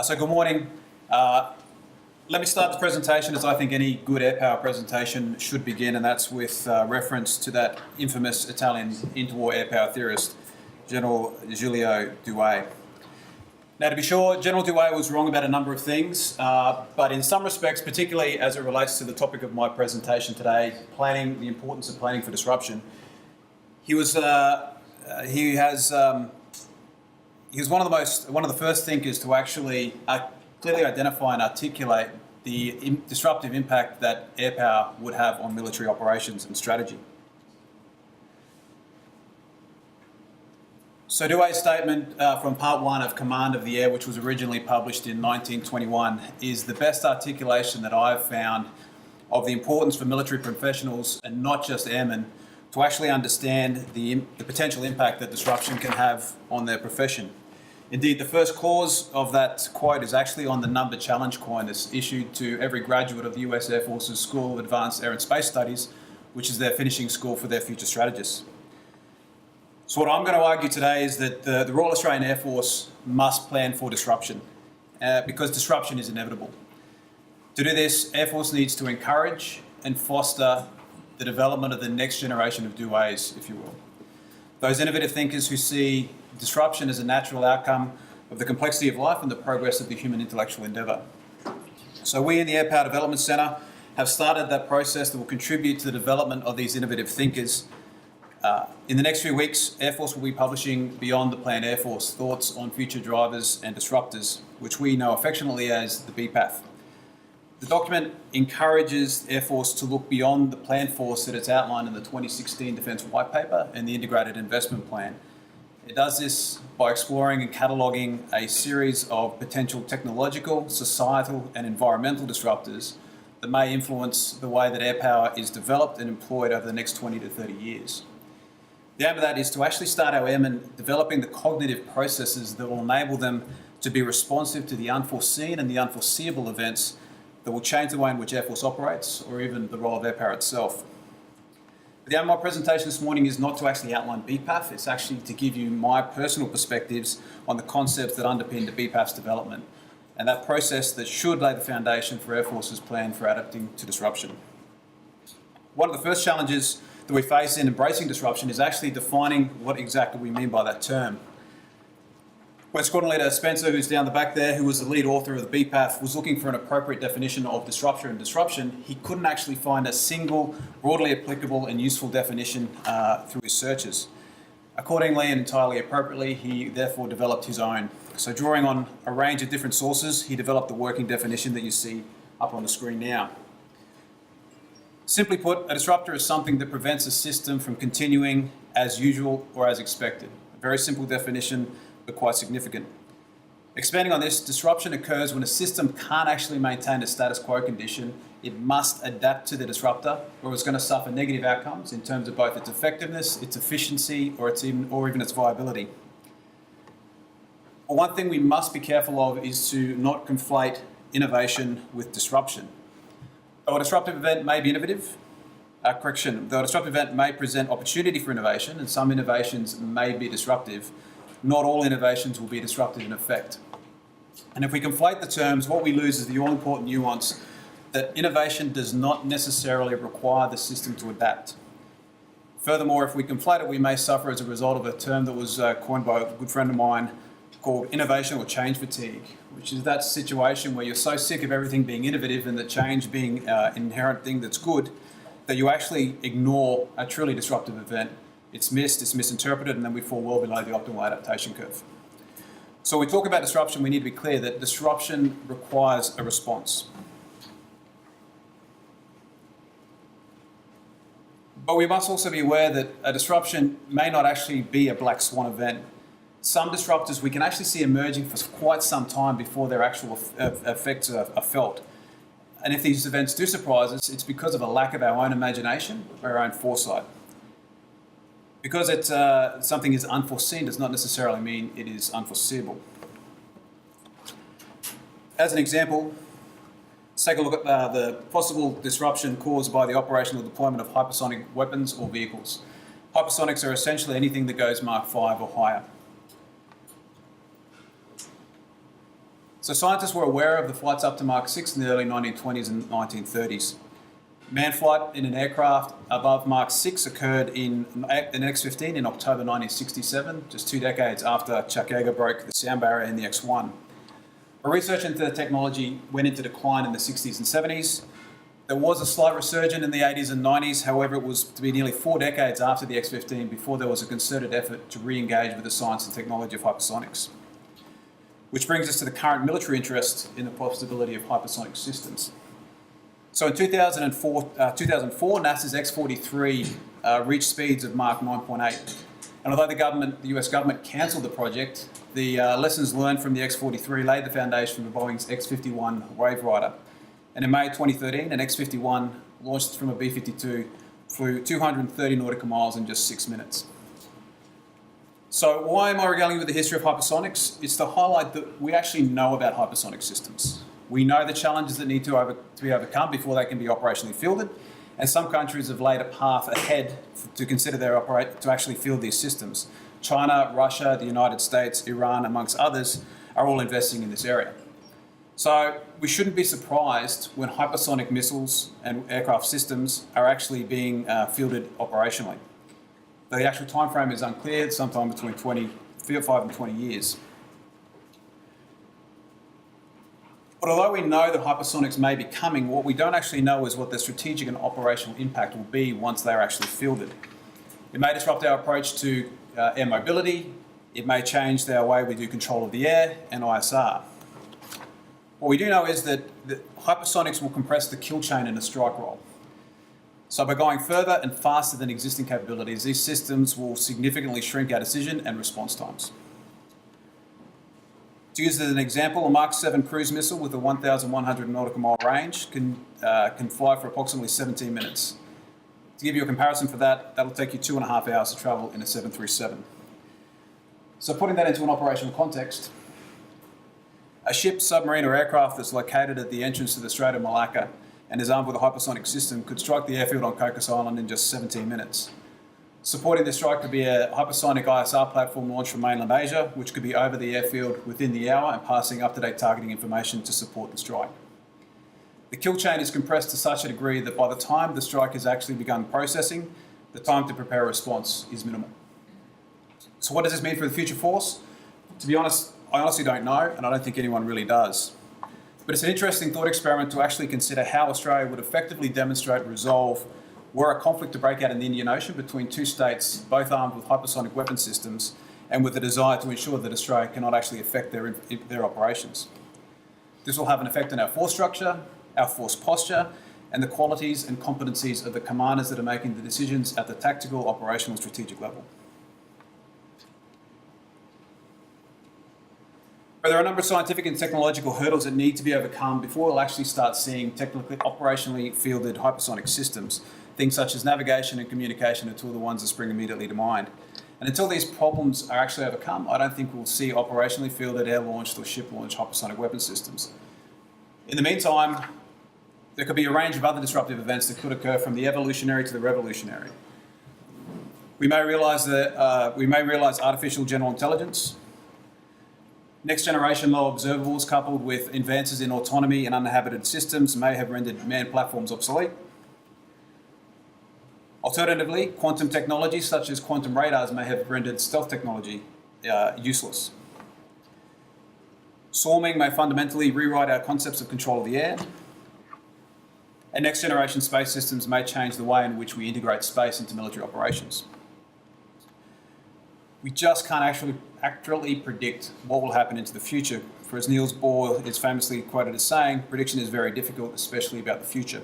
So good morning. Let me start the presentation as I think any good air power presentation should begin, and that's with reference to that infamous Italian interwar air power theorist, General Giulio Douhet. Now, to be sure, General Douhet was wrong about a number of things, but in some respects, particularly as it relates to the topic of my presentation today, planning, the importance of planning for disruption, he was one of the first thinkers to actually clearly identify and articulate the disruptive impact that air power would have on military operations and strategy. So Douhet's statement from part one of Command of the Air, which was originally published in 1921, is the best articulation that I've found of the importance for military professionals, and not just airmen, to actually understand the potential impact that disruption can have on their profession. Indeed, the first clause of that quote is actually on the number challenge coin that's issued to every graduate of the US Air Force's School of Advanced Air and Space Studies, which is their finishing school for their future strategists. So what I'm going to argue today is that the Royal Australian Air Force must plan for disruption because disruption is inevitable. To do this, Air Force needs to encourage and foster the development of the next generation of Douhets, if you will. Those innovative thinkers who see disruption as a natural outcome of the complexity of life and the progress of the human intellectual endeavour. So we in the Air Power Development Centre have started that process that will contribute to the development of these innovative thinkers. In the next few weeks, Air Force will be publishing Beyond the Planned Air Force, Thoughts on Future Drivers and Disruptors, which we know affectionately as the BPAF. The document encourages Air Force to look beyond the planned force that it's outlined in the 2016 Defence White Paper and the Integrated Investment Plan. It does this by exploring and cataloguing a series of potential technological, societal and environmental disruptors that may influence the way that air power is developed and employed over the next 20 to 30 years. The aim of that is to actually start our airmen developing the cognitive processes that will enable them to be responsive to the unforeseen and the unforeseeable events that will change the way in which Air Force operates, or even the role of air power itself. The aim of my presentation this morning is not to actually outline BPAF, it's actually to give you my personal perspectives on the concepts that underpin the BPAF's development, and that process that should lay the foundation for Air Force's plan for adapting to disruption. One of the first challenges that we face in embracing disruption is actually defining what exactly we mean by that term. When Squadron Leader Spencer, who's down the back there, who was the lead author of the BPAF, was looking for an appropriate definition of disruption, he couldn't actually find a single broadly applicable and useful definition through his searches. Accordingly, and entirely appropriately, he therefore developed his own. So drawing on a range of different sources, he developed the working definition that you see up on the screen now. Simply put, a disruptor is something that prevents a system from continuing as usual or as expected. A very simple definition, but quite significant. Expanding on this, disruption occurs when a system can't actually maintain a status quo condition. It must adapt to the disruptor, or it's going to suffer negative outcomes in terms of both its effectiveness, its efficiency, or even its viability. One thing we must be careful of is to not conflate innovation with disruption. Though a disruptive event may be innovative, though a disruptive event may present opportunity for innovation, and some innovations may be disruptive, not all innovations will be disruptive in effect. And if we conflate the terms, what we lose is the all-important nuance that innovation does not necessarily require the system to adapt. Furthermore, if we conflate it, we may suffer as a result of a term that was coined by a good friend of mine called innovation or change fatigue, which is that situation where you're so sick of everything being innovative and the change being an inherent thing that's good, that you actually ignore a truly disruptive event. It's missed, it's misinterpreted, and then we fall well below the optimal adaptation curve. So when we talk about disruption, we need to be clear that disruption requires a response. But we must also be aware that a disruption may not actually be a black swan event. Some disruptors we can actually see emerging for quite some time before their actual effects are felt. And if these events do surprise us, it's because of a lack of our own imagination or our own foresight. Because something is unforeseen does not necessarily mean it is unforeseeable. As an example, let's take a look at the possible disruption caused by the operational deployment of hypersonic weapons or vehicles. Hypersonics are essentially anything that goes Mach 5 or higher. So scientists were aware of the flights up to Mach 6 in the early 1920s and 1930s. Manned flight in an aircraft above Mach 6 occurred in an X-15 in October 1967, just 2 decades after Chuck Yeager broke the sound barrier in the X-1. But research into the technology went into decline in the 60s and 70s. There was a slight resurgence in the 80s and 90s, however it was to be nearly 4 decades after the X-15 before there was a concerted effort to re-engage with the science and technology of hypersonics. Which brings us to the current military interest in the possibility of hypersonic systems. So in 2004, NASA's X-43 reached speeds of Mach 9.8. And although the US government cancelled the project, the lessons learned from the X-43 laid the foundation for Boeing's X-51 Wave Rider. And in May 2013, an X-51 launched from a B-52 flew 230 nautical miles in just 6 minutes. So why am I regaling you with the history of hypersonics? It's to highlight that we actually know about hypersonic systems. We know the challenges that need to be overcome before they can be operationally fielded, and some countries have laid a path ahead to consider to actually field these systems. China, Russia, the United States, Iran, amongst others, are all investing in this area. So we shouldn't be surprised when hypersonic missiles and aircraft systems are actually being fielded operationally. The actual time frame is unclear, sometime between 5 and 20 years. But although we know that hypersonics may be coming, what we don't actually know is what the strategic and operational impact will be once they're actually fielded. It may disrupt our approach to air mobility. It may change our way we do control of the air and ISR. What we do know is that hypersonics will compress the kill chain in a strike role. So by going further and faster than existing capabilities, these systems will significantly shrink our decision and response times. To use as an example, a Mark 7 cruise missile with a 1,100 nautical mile range can fly for approximately 17 minutes. To give you a comparison for that, that'll take you 2.5 hours to travel in a 737. So putting that into an operational context, a ship, submarine or aircraft that's located at the entrance to the Strait of Malacca and is armed with a hypersonic system could strike the airfield on Cocos Island in just 17 minutes. Supporting this strike could be a hypersonic ISR platform launched from mainland Asia, which could be over the airfield within the hour and passing up-to-date targeting information to support the strike. The kill chain is compressed to such a degree that by the time the strike has actually begun processing, the time to prepare a response is minimal. So what does this mean for the future force? To be honest, I honestly don't know, and I don't think anyone really does. But it's an interesting thought experiment to actually consider how Australia would effectively demonstrate resolve were a conflict to break out in the Indian Ocean between two states, both armed with hypersonic weapon systems, and with the desire to ensure that Australia cannot actually affect their operations. This will have an effect on our force structure, our force posture, and the qualities and competencies of the commanders that are making the decisions at the tactical, operational, and strategic level. But there are a number of scientific and technological hurdles that need to be overcome before we'll actually start seeing technically operationally fielded hypersonic systems. Things such as navigation and communication are two of the ones that spring immediately to mind. And until these problems are actually overcome, I don't think we'll see operationally fielded air-launched or ship-launched hypersonic weapon systems. In the meantime, there could be a range of other disruptive events that could occur from the evolutionary to the revolutionary. We may realise artificial general intelligence. Next generation low observables coupled with advances in autonomy and uninhabited systems may have rendered manned platforms obsolete. Alternatively, quantum technologies such as quantum radars may have rendered stealth technology useless. Swarming may fundamentally rewrite our concepts of control of the air. And next generation space systems may change the way in which we integrate space into military operations. We just can't actually accurately predict what will happen into the future. For as Niels Bohr is famously quoted as saying, prediction is very difficult, especially about the future.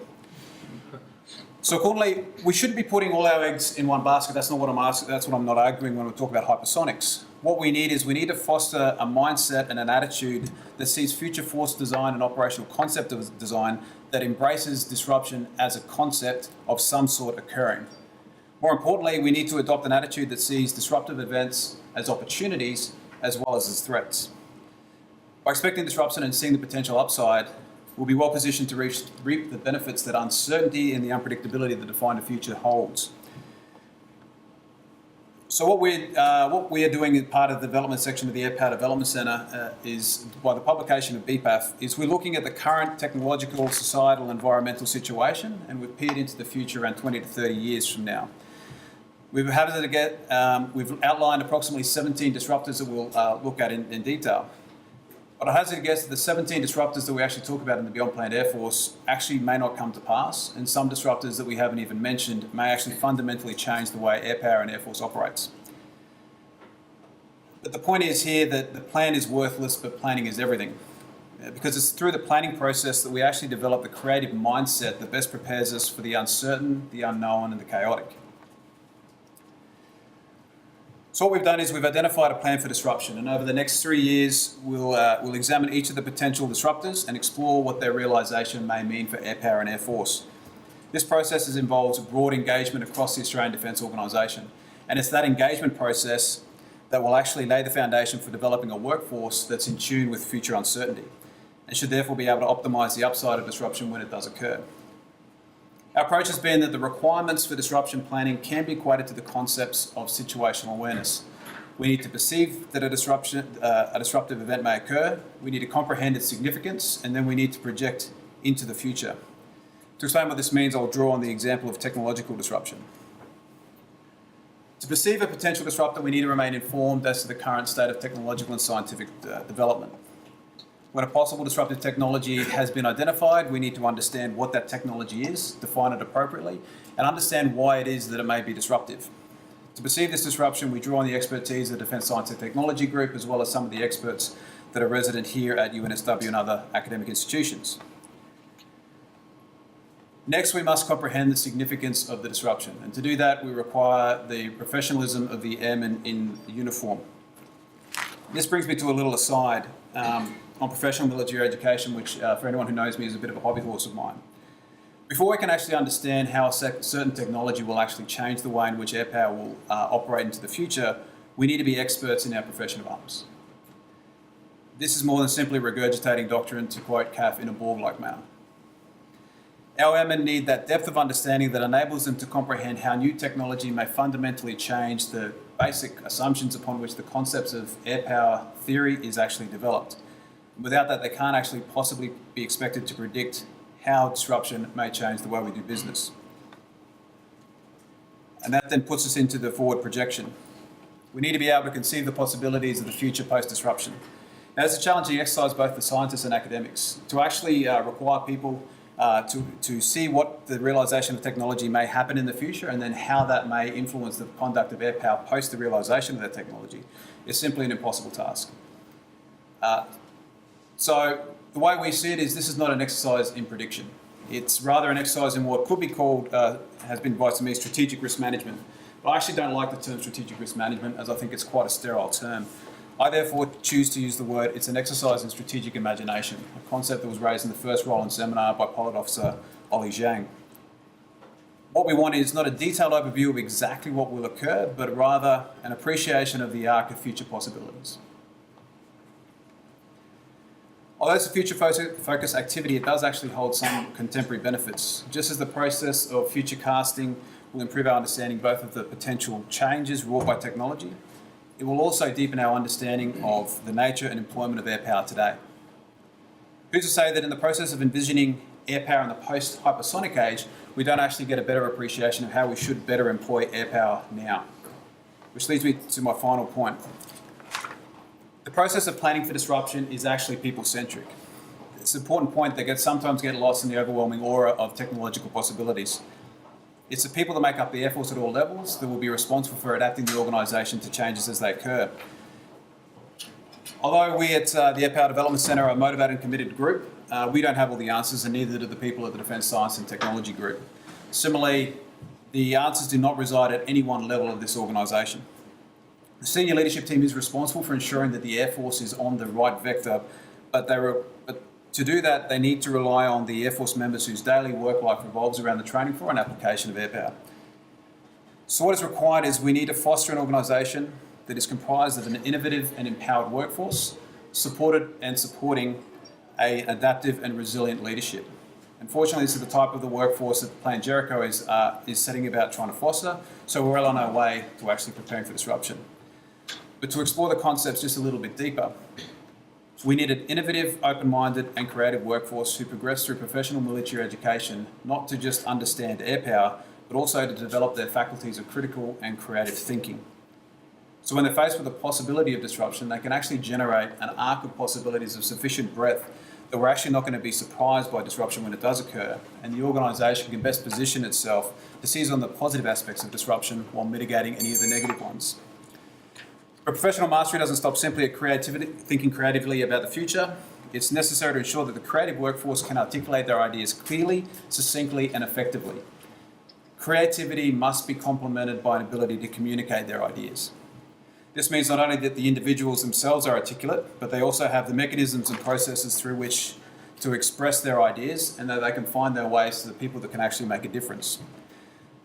So accordingly, we shouldn't be putting all our eggs in one basket. That's not what I'm asking. That's what I'm not arguing when we talk about hypersonics. What we need to foster a mindset and an attitude that sees future force design and operational concept of design that embraces disruption as a concept of some sort occurring. More importantly, we need to adopt an attitude that sees disruptive events as opportunities as well as threats. By expecting disruption and seeing the potential upside, we'll be well positioned to reap the benefits that uncertainty and the unpredictability that define the future holds. So what we are doing as part of the development section of the Air Power Development Centre is, by the publication of BPAF, is we're looking at the current technological, societal, environmental situation, and we've peered into the future around 20 to 30 years from now. We've outlined approximately 17 disruptors that we'll look at in detail. But I hazard to guess that the 17 disruptors that we actually talk about in the Beyond Planned Air Force actually may not come to pass, and some disruptors that we haven't even mentioned may actually fundamentally change the way Air Power and Air Force operates. But the point is here that the plan is worthless, but planning is everything. Because it's through the planning process that we actually develop the creative mindset that best prepares us for the uncertain, the unknown, and the chaotic. So what we've done is we've identified a plan for disruption, and over the next 3 years, we'll examine each of the potential disruptors and explore what their realisation may mean for Air Power and Air Force. This process involves broad engagement across the Australian Defence Organisation, and it's that engagement process that will actually lay the foundation for developing a workforce that's in tune with future uncertainty, and should therefore be able to optimise the upside of disruption when it does occur. Our approach has been that the requirements for disruption planning can be equated to the concepts of situational awareness. We need to perceive that a disruptive event may occur, we need to comprehend its significance, and then we need to project into the future. To explain what this means, I'll draw on the example of technological disruption. To perceive a potential disruptor, we need to remain informed as to the current state of technological and scientific development. When a possible disruptive technology has been identified, we need to understand what that technology is, define it appropriately, and understand why it is that it may be disruptive. To perceive this disruption, we draw on the expertise of the Defence Science and Technology Group, as well as some of the experts that are resident here at UNSW and other academic institutions. Next, we must comprehend the significance of the disruption, and to do that, we require the professionalism of the airmen in uniform. This brings me to a little aside on professional military education, which for anyone who knows me is a bit of a hobby horse of mine. Before we can actually understand how a certain technology will actually change the way in which air power will operate into the future, we need to be experts in our profession of arms. This is more than simply regurgitating doctrine, to quote CAF, in a Borg-like manner. Our airmen need that depth of understanding that enables them to comprehend how new technology may fundamentally change the basic assumptions upon which the concepts of air power theory is actually developed. Without that, they can't actually possibly be expected to predict how disruption may change the way we do business. And that then puts us into the forward projection. We need to be able to conceive the possibilities of the future post-disruption. Now, it's a challenging exercise both for scientists and academics to actually require people to see what the realisation of technology may happen in the future, and then how that may influence the conduct of air power post the realisation of that technology is simply an impossible task. So the way we see it is this is not an exercise in prediction. It's rather an exercise in what could be called, has been advised to me, strategic risk management. But I actually don't like the term strategic risk management, as I think it's quite a sterile term. I therefore choose to use the word, it's an exercise in strategic imagination, a concept that was raised in the first Rowland seminar by Pilot Officer Ollie Zhang. What we want is not a detailed overview of exactly what will occur, but rather an appreciation of the arc of future possibilities. Although it's a future-focused activity, it does actually hold some contemporary benefits. Just as the process of future casting will improve our understanding both of the potential changes wrought by technology, it will also deepen our understanding of the nature and employment of air power today. Who's to say that in the process of envisioning air power in the post-hypersonic age, we don't actually get a better appreciation of how we should better employ air power now? Which leads me to my final point. The process of planning for disruption is actually people-centric. It's an important point that sometimes get lost in the overwhelming aura of technological possibilities. It's the people that make up the Air Force at all levels that will be responsible for adapting the organisation to changes as they occur. Although we at the Air Power Development Centre are a motivated and committed group, we don't have all the answers, and neither do the people at the Defence Science and Technology Group. Similarly, the answers do not reside at any one level of this organisation. The senior leadership team is responsible for ensuring that the Air Force is on the right vector, but to do that, they need to rely on the Air Force members whose daily work life revolves around the training for and application of air power. So what is required is we need to foster an organisation that is comprised of an innovative and empowered workforce, supporting an adaptive and resilient leadership. Unfortunately, this is the type of the workforce that Plan Jericho is setting about trying to foster, so we're well on our way to actually preparing for disruption. But to explore the concepts just a little bit deeper, we need an innovative, open-minded and creative workforce who progress through professional military education, not to just understand air power, but also to develop their faculties of critical and creative thinking. So when they're faced with the possibility of disruption, they can actually generate an arc of possibilities of sufficient breadth that we're actually not going to be surprised by disruption when it does occur, and the organisation can best position itself to seize on the positive aspects of disruption while mitigating any of the negative ones. But professional mastery doesn't stop simply at thinking creatively about the future. It's necessary to ensure that the creative workforce can articulate their ideas clearly, succinctly and effectively. Creativity must be complemented by an ability to communicate their ideas. This means not only that the individuals themselves are articulate, but they also have the mechanisms and processes through which to express their ideas, and that they can find their ways to the people that can actually make a difference.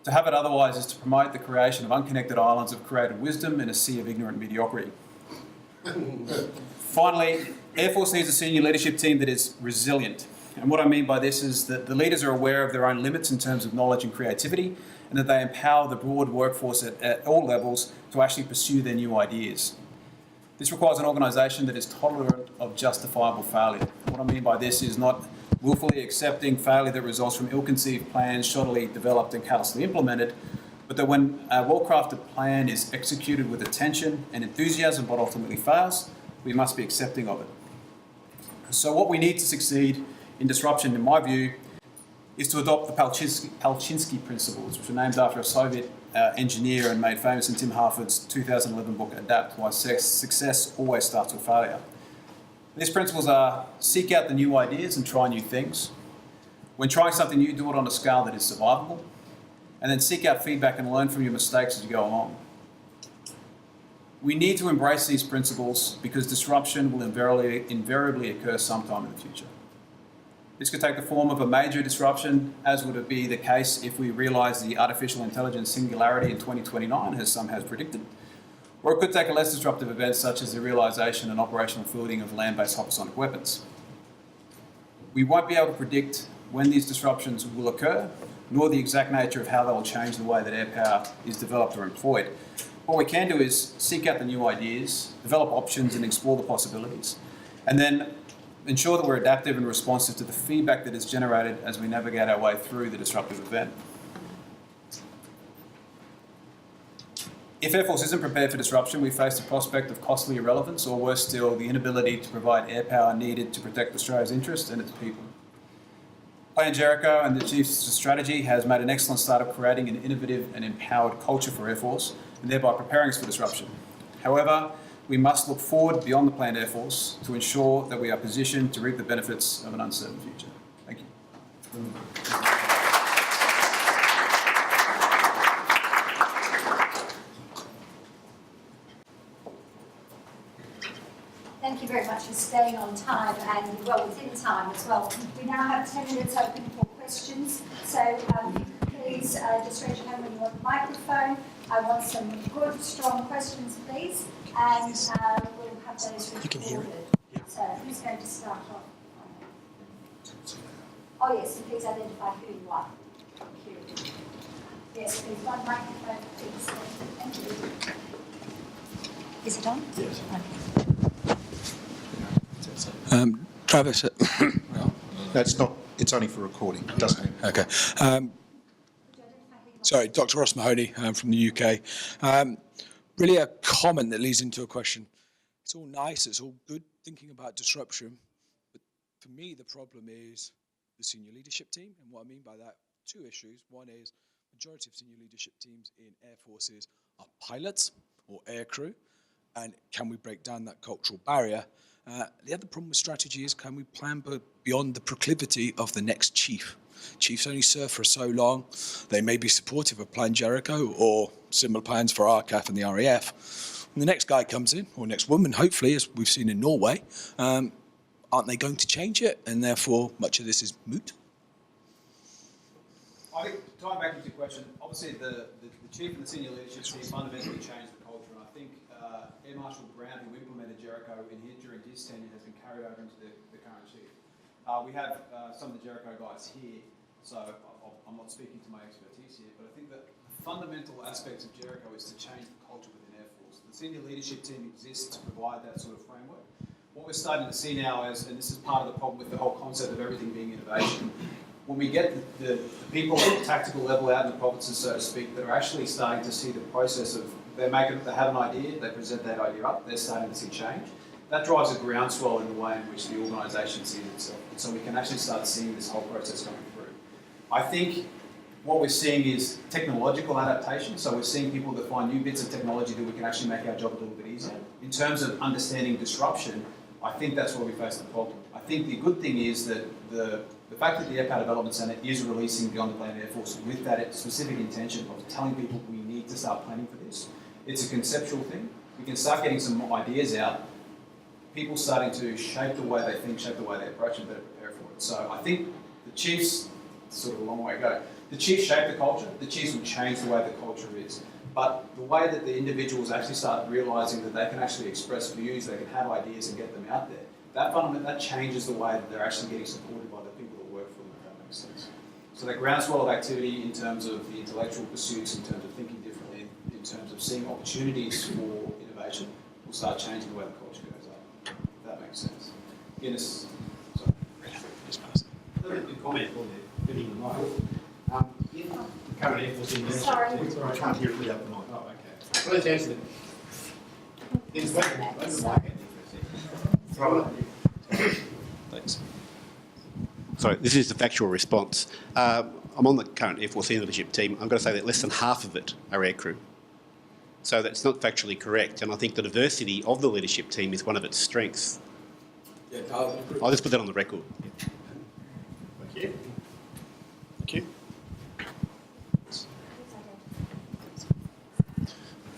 To have it otherwise is to promote the creation of unconnected islands of creative wisdom in a sea of ignorant mediocrity. Finally, Air Force needs a senior leadership team that is resilient. And what I mean by this is that the leaders are aware of their own limits in terms of knowledge and creativity, and that they empower the broad workforce at all levels to actually pursue their new ideas. This requires an organisation that is tolerant of justifiable failure. What I mean by this is not willfully accepting failure that results from ill-conceived plans, shoddily developed and callously implemented, but that when a well-crafted plan is executed with attention and enthusiasm but ultimately fails, we must be accepting of it. So what we need to succeed in disruption, in my view, is to adopt the Palchinsky principles, which were named after a Soviet engineer and made famous in Tim Harford's 2011 book, Adapt, Why Success Always Starts with Failure. These principles are: seek out the new ideas and try new things. When trying something new, do it on a scale that is survivable. And then seek out feedback and learn from your mistakes as you go along. We need to embrace these principles because disruption will invariably occur sometime in the future. This could take the form of a major disruption, as would be the case if we realise the artificial intelligence singularity in 2029, as some has predicted. Or it could take a less disruptive event, such as the realisation and operational fielding of land-based hypersonic weapons. We won't be able to predict when these disruptions will occur, nor the exact nature of how they will change the way that air power is developed or employed. What we can do is seek out the new ideas, develop options and explore the possibilities, and then ensure that we're adaptive and responsive to the feedback that is generated as we navigate our way through the disruptive event. If Air Force isn't prepared for disruption, we face the prospect of costly irrelevance, or worse still, the inability to provide air power needed to protect Australia's interests and its people. Plan Jericho and the Chief's strategy has made an excellent start of creating an innovative and empowered culture for Air Force, and thereby preparing us for disruption. However, we must look forward beyond the planned Air Force to ensure that we are positioned to reap the benefits of an uncertain future. Thank you. Thank you very much for staying on time and well within time as well. We now have 10 minutes open for questions. So if you could please just raise your hand when you want the microphone. I want some good, strong questions, please. And we'll have those recorded. You can hear it. Yeah. So who's going to start off? Oh yes, and please identify who you are. Thank you. Yes, please, one microphone, please. Thank you. Is it on? Yes. Okay. Travis. No, it's not. It's only for recording. It doesn't. Okay. Sorry, Dr. Ross Mahoney from the UK. Really a comment that leads into a question. It's all nice, it's all good thinking about disruption, but for me the problem is the senior leadership team. And what I mean by that, two issues. One is majority of senior leadership teams in air forces are pilots or air crew, and can we break down that cultural barrier? The other problem with strategy is, can we plan beyond the proclivity of the next chief? Chiefs only serve for so long. They may be supportive of Plan Jericho or similar plans for RCAF and the RAF. When the next guy comes in, or next woman, hopefully, as we've seen in Norway, aren't they going to change it? And therefore, much of this is moot? I think, tying back into your question, obviously the chief and the senior leadership team fundamentally changed the culture, and I think Air Marshal Brown, who implemented Jericho during his tenure, has been carried over into the current chief. We have some of the Jericho guys here, so I'm not speaking to my expertise here, but I think that the fundamental aspects of Jericho is to change the culture within Air Force. The senior leadership team exists to provide that sort of framework. What we're starting to see now is, and this is part of the problem with the whole concept of everything being innovation, when we get the people at the tactical level out in the provinces, so to speak, that are actually starting to see the process of, they have an idea, they present that idea up, they're starting to see change. That drives a groundswell in the way in which the organisation sees itself. And so we can actually start seeing this whole process coming through. I think what we're seeing is technological adaptation. So we're seeing people that find new bits of technology that we can actually make our job a little bit easier. In terms of understanding disruption, I think that's where we face the problem. I think the good thing is that the fact that the Air Power Development Centre is releasing Beyond the Plan Air Force with that specific intention of telling people we need to start planning for this. It's a conceptual thing. We can start getting some ideas out. People starting to shape the way they think, shape the way they approach, and better prepare for it. So I think the Chiefs, sort of a long way to go, the Chiefs shape the culture, the Chiefs will change the way the culture is. But the way that the individuals actually start realising that they can actually express views, they can have ideas and get them out there, that changes the way that they're actually getting supported by the people that work for them, if that makes sense. So that groundswell of activity in terms of the intellectual pursuits, in terms of thinking differently, in terms of seeing opportunities for innovation, will start changing the way the culture goes up. If that makes sense. Guinness, sorry. Good comment on there, fitting the mic. In the current Air Force University. Sorry. I can't hear it without the mic. Oh, okay. Please answer them. Yes, wait the mic for a second. Throw it up. Thanks. Sorry, this is the factual response. I'm on the current Air Force leadership team. I'm going to say that less than half of it are aircrew. So that's not factually correct, and I think the diversity of the leadership team is one of its strengths. Yeah, I'll just put that on the record. Thank you. Thank you.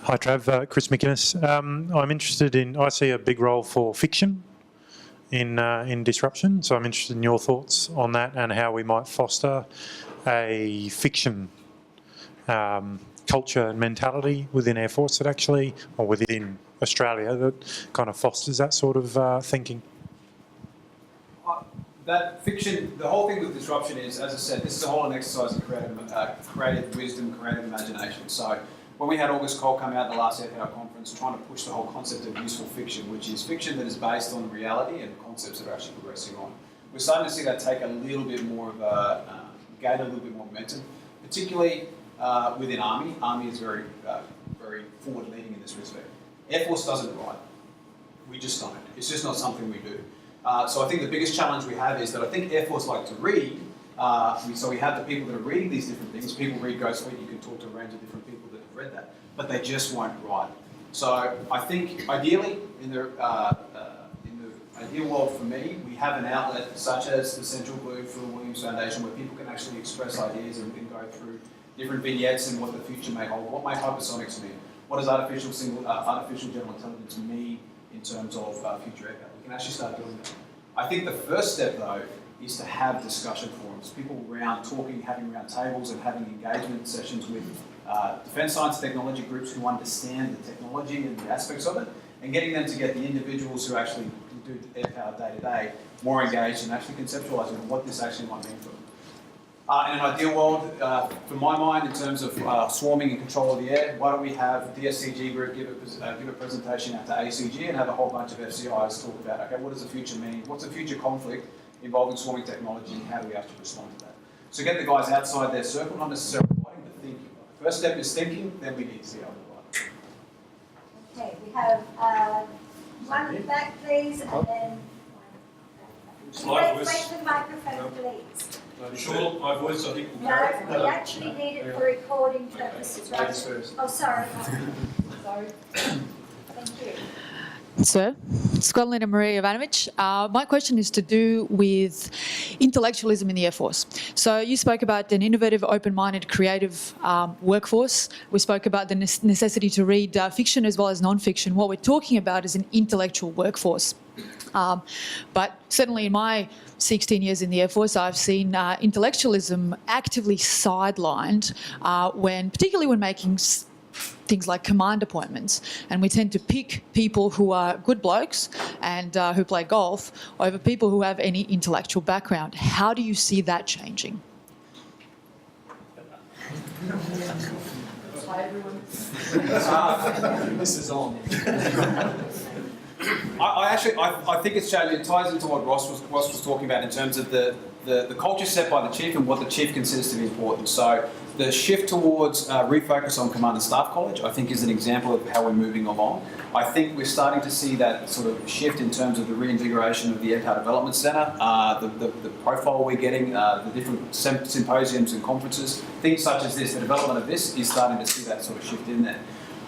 Hi Trav, Chris McInnes. I'm interested in, I see a big role for fiction in disruption, so I'm interested in your thoughts on that and how we might foster a fiction culture and mentality within Air Force that actually, or within Australia, that kind of fosters that sort of thinking. That fiction, the whole thing with disruption is, as I said, this is a whole exercise in creative wisdom, creative imagination. So when we had August Cole come out at the last Air Power conference trying to push the whole concept of useful fiction, which is fiction that is based on reality and concepts that are actually progressing on, we're starting to see that take a little bit more of a, gain a little bit more momentum, particularly within Army. Army is very, very forward-leaning in this respect. Air Force doesn't write. We just don't. It's just not something we do. So I think the biggest challenge we have is that I think Air Force like to read. So we have the people that are reading these different things. People read Ghost Fleet. You can talk to a range of different people that have read that, but they just won't write. So I think ideally, in the ideal world for me, we have an outlet such as the Central Blue for the Williams Foundation, where people can actually express ideas and go through different vignettes and what the future may hold. What may hypersonics mean? What does artificial general intelligence mean in terms of future aircraft? We can actually start doing that. I think the first step, though, is to have discussion forums, people around talking, having round tables and having engagement sessions with defence science technology groups who understand the technology and the aspects of it, and getting them to get the individuals who actually do air power day to day more engaged and actually conceptualising what this actually might mean for them. In an ideal world, from my mind, in terms of swarming and control of the air, why don't we have the DSCG group give a presentation out to ACG and have a whole bunch of FCIs talk about, okay, what does the future mean? What's the future conflict involving swarming technology and how do we actually respond to that? So get the guys outside their circle, not necessarily writing, but thinking. First step is thinking, then we need to see how we write. Okay, we have one at the back, please, and then wait for the microphone, please. Sure, my voice, I think, will No, we actually need it for recording purposes, right? Ladies first. Oh, sorry. Sorry. Thank you. Sir, Squadlina Maria Ivanovic. My question is to do with intellectualism in the Air Force. So you spoke about an innovative, open-minded, creative workforce. We spoke about the necessity to read fiction as well as non-fiction. What we're talking about is an intellectual workforce. But certainly in my 16 years in the Air Force, I've seen intellectualism actively sidelined particularly when making things like command appointments, and we tend to pick people who are good blokes and who play golf over people who have any intellectual background. How do you see that changing? Hi everyone. This is on. I think it's changing. It ties into what Ross was talking about in terms of the culture set by the chief and what the chief considers to be important. So the shift towards refocus on command and staff college, I think, is an example of how we're moving along. I think we're starting to see that sort of shift in terms of the reinvigoration of the Airpower Development Centre, the profile we're getting, the different symposiums and conferences, things such as this. The development of this is starting to see that sort of shift in there.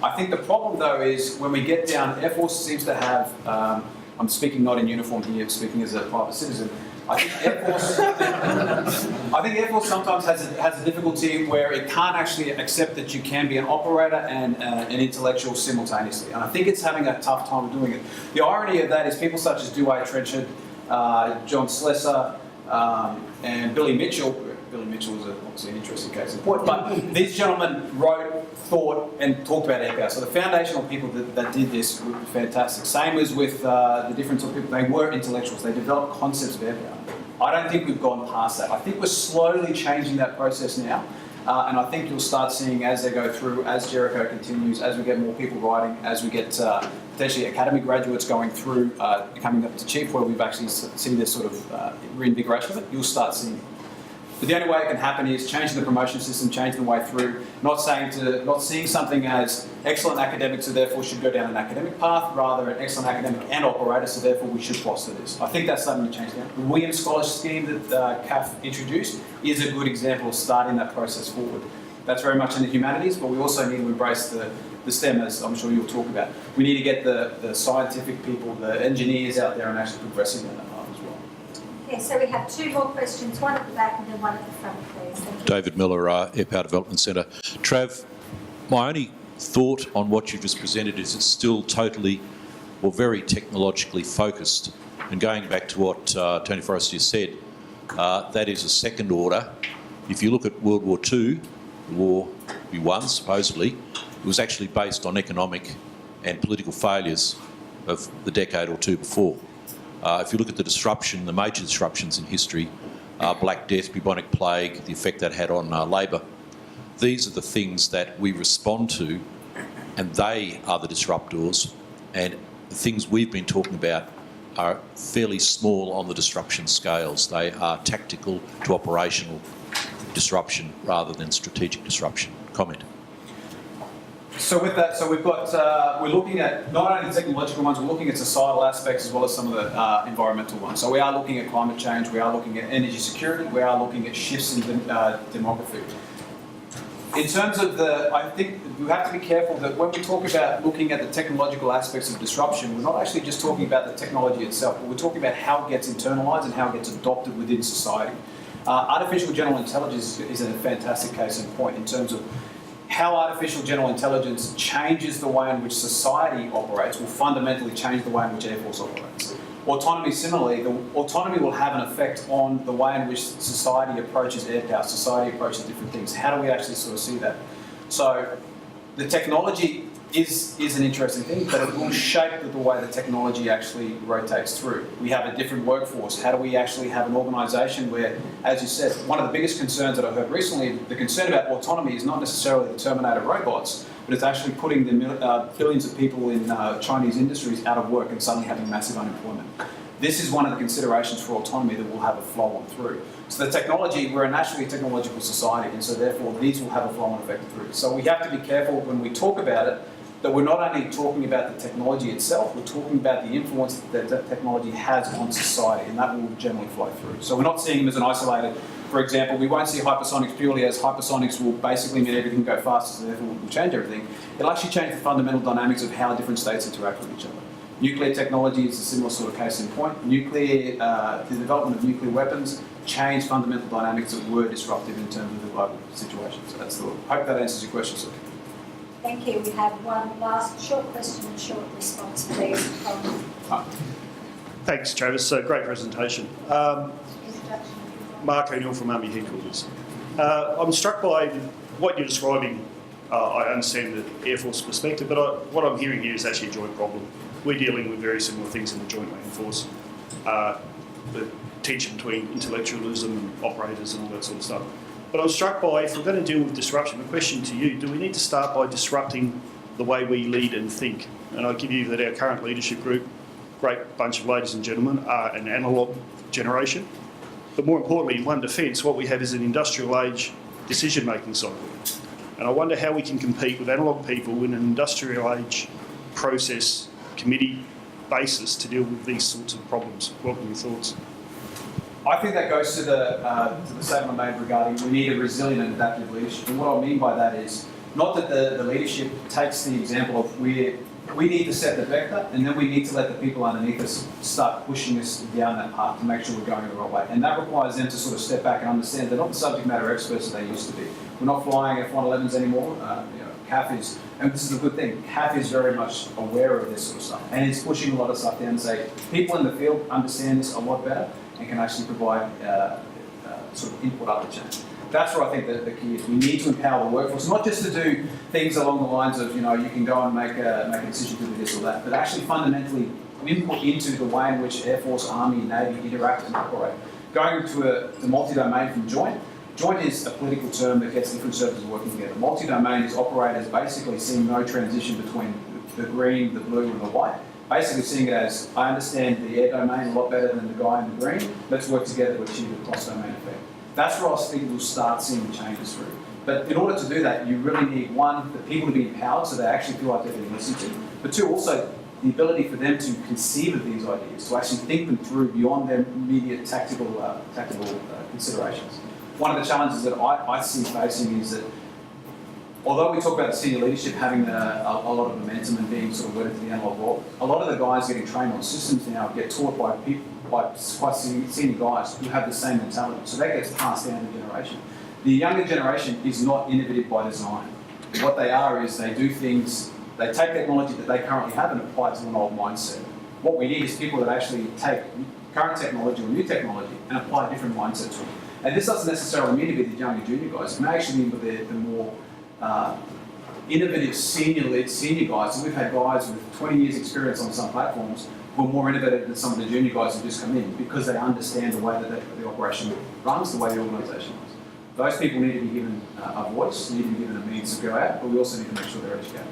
I think the problem, though, is when we get down, Air Force seems to have, I'm speaking not in uniform here, speaking as a private citizen, I think Air Force sometimes has a difficulty where it can't actually accept that you can be an operator and an intellectual simultaneously. And I think it's having a tough time doing it. The irony of that is people such as Dewey Trenchard, John Slessor, and Billy Mitchell. Billy Mitchell was obviously an interesting case in point, but these gentlemen wrote, thought, and talked about airpower. So the foundational people that did this were fantastic. Same as with the difference of people. They were intellectuals. They developed concepts of airpower. I don't think we've gone past that. I think we're slowly changing that process now. And I think you'll start seeing as they go through, as Jericho continues, as we get more people writing, as we get potentially academy graduates going through, coming up to chief, where we've actually seen this sort of reinvigoration of it, you'll start seeing it. But the only way it can happen is changing the promotion system, changing the way through, not seeing something as excellent academics, so therefore should go down an academic path, rather an excellent academic and operator, so therefore we should foster this. I think that's starting to change now. The Williams Scholarship Scheme that CAF introduced is a good example of starting that process forward. That's very much in the humanities, but we also need to embrace the STEM, as I'm sure you'll talk about. We need to get the scientific people, the engineers out there and actually progressing in that path as well. Okay, so we have two more questions, one at the back and then one at the front, please. Thank you. David Miller, Airpower Development Centre. Trav, my only thought on what you just presented is it's still totally or very technologically focused. And going back to what Tony Forrest just said, that is a second order. If you look at World War II, the war we won, supposedly, it was actually based on economic and political failures of the decade or two before. If you look at the disruption, the major disruptions in history, Black Death, bubonic plague, the effect that had on labour, these are the things that we respond to, and they are the disruptors. And the things we've been talking about are fairly small on the disruption scales. They are tactical to operational disruption rather than strategic disruption. Comment. So with that, we've got, we're looking at not only the technological ones, we're looking at societal aspects as well as some of the environmental ones. So we are looking at climate change, we are looking at energy security, we are looking at shifts in demography. In terms of I think we have to be careful that when we talk about looking at the technological aspects of disruption, we're not actually just talking about the technology itself, but we're talking about how it gets internalised and how it gets adopted within society. Artificial general intelligence is a fantastic case in point in terms of how artificial general intelligence changes the way in which society operates will fundamentally change the way in which Air Force operates. Autonomy, similarly, the autonomy will have an effect on the way in which society approaches air power, society approaches different things. How do we actually sort of see that? So the technology is an interesting thing, but it will shape the way the technology actually rotates through. We have a different workforce. How do we actually have an organisation where, as you said, one of the biggest concerns that I've heard recently, the concern about autonomy is not necessarily the Terminator robots, but it's actually putting the billions of people in Chinese industries out of work and suddenly having massive unemployment. This is one of the considerations for autonomy that will have a flow on through. So the technology, we're a naturally technological society, and so therefore these will have a flow on effect through. So we have to be careful when we talk about it, that we're not only talking about the technology itself, we're talking about the influence that that technology has on society, and that will generally flow through. So we're not seeing them as an isolated, for example, we won't see hypersonics purely as hypersonics will basically mean everything go faster, so therefore will change everything. It'll actually change the fundamental dynamics of how different states interact with each other. Nuclear technology is a similar sort of case in point. Nuclear, the development of nuclear weapons changed fundamental dynamics that were disruptive in terms of the global situation. So that's the, I hope that answers your question, sir. Thank you. We have one last short question and short response, please, from Thanks, Travis. Great presentation. Mark O'Neill from Army Headquarters. I'm struck by what you're describing I understand the Air Force perspective, but what I'm hearing here is actually a joint problem. We're dealing with very similar things in the Joint Land Force. The tension between intellectualism and operators and all that sort of stuff. But I'm struck by, if we're going to deal with disruption, the question to you, do we need to start by disrupting the way we lead and think? And I'll give you that our current leadership group, great bunch of ladies and gentlemen, are an analogue generation. But more importantly, in One Defence, what we have is an industrial age decision-making cycle. And I wonder how we can compete with analogue people in an industrial age process committee basis to deal with these sorts of problems. Welcome your thoughts. I think that goes to the statement I made regarding we need a resilient and adaptive leadership. And what I mean by that is not that the leadership takes the example of we need to set the vector and then we need to let the people underneath us start pushing us down that path to make sure we're going the right way. And that requires them to sort of step back and understand they're not the subject matter experts that they used to be. We're not flying F-111s anymore. CAF is, and this is a good thing, CAF is very much aware of this sort of stuff. And it's pushing a lot of stuff down and say, people in the field understand this a lot better and can actually provide sort of input up the chain. That's where I think the key is. We need to empower the workforce, not just to do things along the lines of, you can go and make a decision to do this or that, but actually fundamentally input into the way in which Air Force, Army, Navy interact and operate. Going to the multi-domain from joint. Joint is a political term that gets different services working together. Multi-domain is operators basically seeing no transition between the green, the blue and the white. Basically seeing it as, I understand the air domain a lot better than the guy in the green, let's work together to achieve a cross-domain effect. That's where I think we'll start seeing the changes through. But in order to do that, you really need, one, the people to be empowered so they actually feel like they're being listened to. But two, also the ability for them to conceive of these ideas, to actually think them through beyond their immediate tactical considerations. One of the challenges that I see facing is that although we talk about the senior leadership having a lot of momentum and being sort of wedded to the analogue world, a lot of the guys getting trained on systems now get taught by quite senior guys who have the same mentality. So that gets passed down the generation. The younger generation is not innovative by design. What they are is they do things, they take technology that they currently have and apply it to an old mindset. What we need is people that actually take current technology or new technology and apply a different mindset to it. And this doesn't necessarily mean to be the younger junior guys. It may actually mean the more innovative senior guys. So we've had guys with 20 years experience on some platforms who are more innovative than some of the junior guys who just come in because they understand the way that the operation runs, the way the organisation runs. Those people need to be given a voice, need to be given a means to go out, but we also need to make sure they're educated.